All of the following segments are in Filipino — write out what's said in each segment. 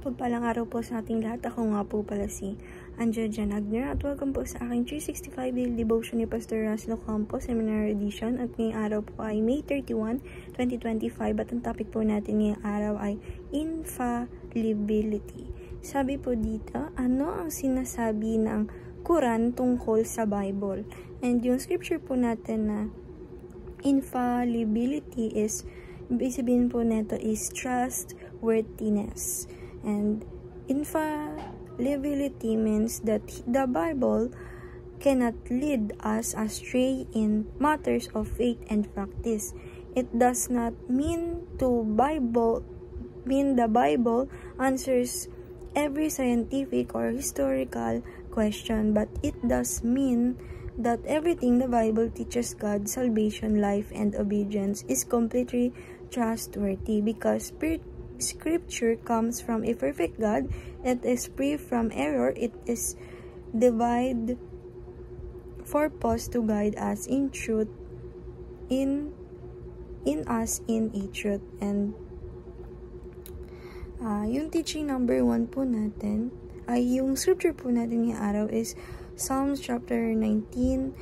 Pagpalang araw po sa ating lahat. Ako nga po pala si Angela Jan Agner at welcome po sa aking 365 Daily Devotion ni Pastor Russell Ocampo Seminary Edition. At ngayong araw po ay May 31, 2025 at ang topic po natin ngayong araw ay infallibility. Sabi po dito, ano ang sinasabi ng Quran tungkol sa Bible? And yung scripture po natin na infallibility is, ibig sabihin po neto is trustworthiness. And infallibility means that the Bible cannot lead us astray in matters of faith and practice. It does not mean the Bible answers every scientific or historical question, but it does mean that everything the Bible teaches God, salvation, life, and obedience is completely trustworthy because Scripture comes from a perfect God. It is free from error. It is divine purpose to guide us in truth, in us in a truth. And yung teaching number 1 po natin ay yung scripture po natin ngayong araw is Psalms chapter 90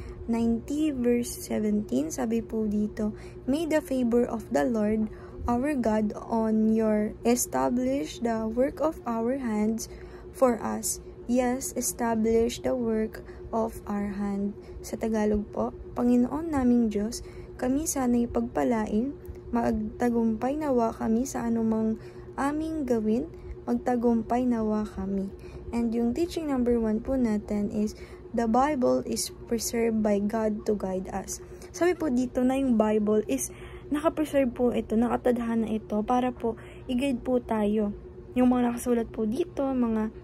verse 17. Sabi po dito, may the favor of the Lord our God on your establish the work of our hands for us. Yes, establish the work of our hand. Sa Tagalog po, Panginoon naming Diyos, kami sana'y pagpalain, magtagumpay nawa kami sa anumang aming gawin, magtagumpay nawa kami. And yung teaching number 1 po natin is, the Bible is preserved by God to guide us. Sabi po dito na yung Bible is nakapreserve po ito, nakatadhana ito para po i-guide po tayo. Yung mga nakasulat po dito, mga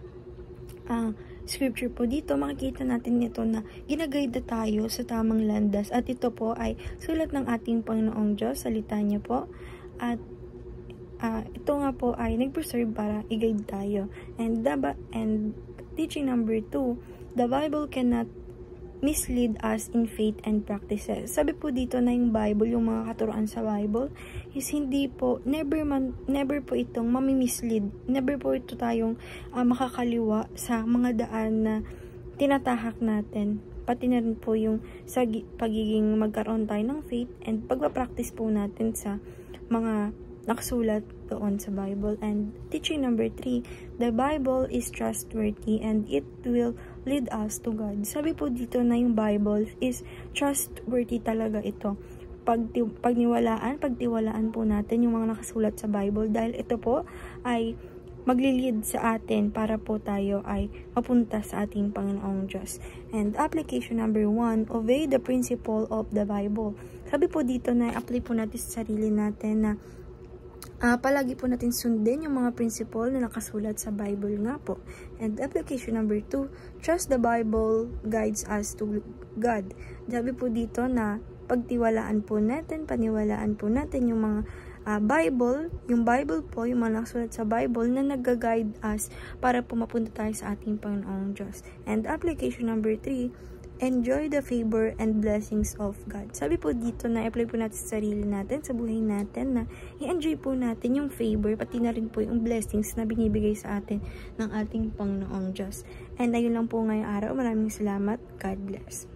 scripture po dito, makikita natin ito na ginaguide tayo sa tamang landas. At ito po ay sulat ng ating Panginoong Diyos, salita niya po. At ito nga po ay nag-preserve para i-guide tayo. And teaching number 2, the Bible cannot mislead us in faith and practices. Sabi po dito na yung Bible, yung mga katuruan sa Bible, is hindi po, never po itong mamimislead. Never po ito tayong makakaliwa sa mga daan na tinatahak natin. Pati na rin po yung sa pagiging magkaroon tayo ng faith and pagpapractice po natin sa mga nakasulat doon sa Bible. And teaching number 3, the Bible is trustworthy and it will lead us to God. Sabi po dito na yung Bible is trustworthy talaga ito. Pagtiwalaan po natin yung mga nakasulat sa Bible dahil ito po ay maglilid sa atin para po tayo ay mapunta sa ating Panginoong Diyos. And application number 1, obey the principle of the Bible. Sabi po dito na apply po natin sa sarili natin na palagi po natin sundin yung mga principle na nakasulat sa Bible nga po. And application number 2, trust the Bible guides us to God. Sabi po dito na paniwalaan po natin yung mga Bible, yung Bible po, yung mga nakasulat sa Bible na nag-guide us para po mapunta tayo sa ating Panginoong Diyos. And application number 3, enjoy the favor and blessings of God. Sabi po dito na apply po natin sa sarili natin, sa buhay natin, na i-enjoy po natin yung favor, pati na rin po yung blessings na binibigay sa atin ng ating Panginoong Diyos. And ayun lang po ngayong araw. Maraming salamat. God bless.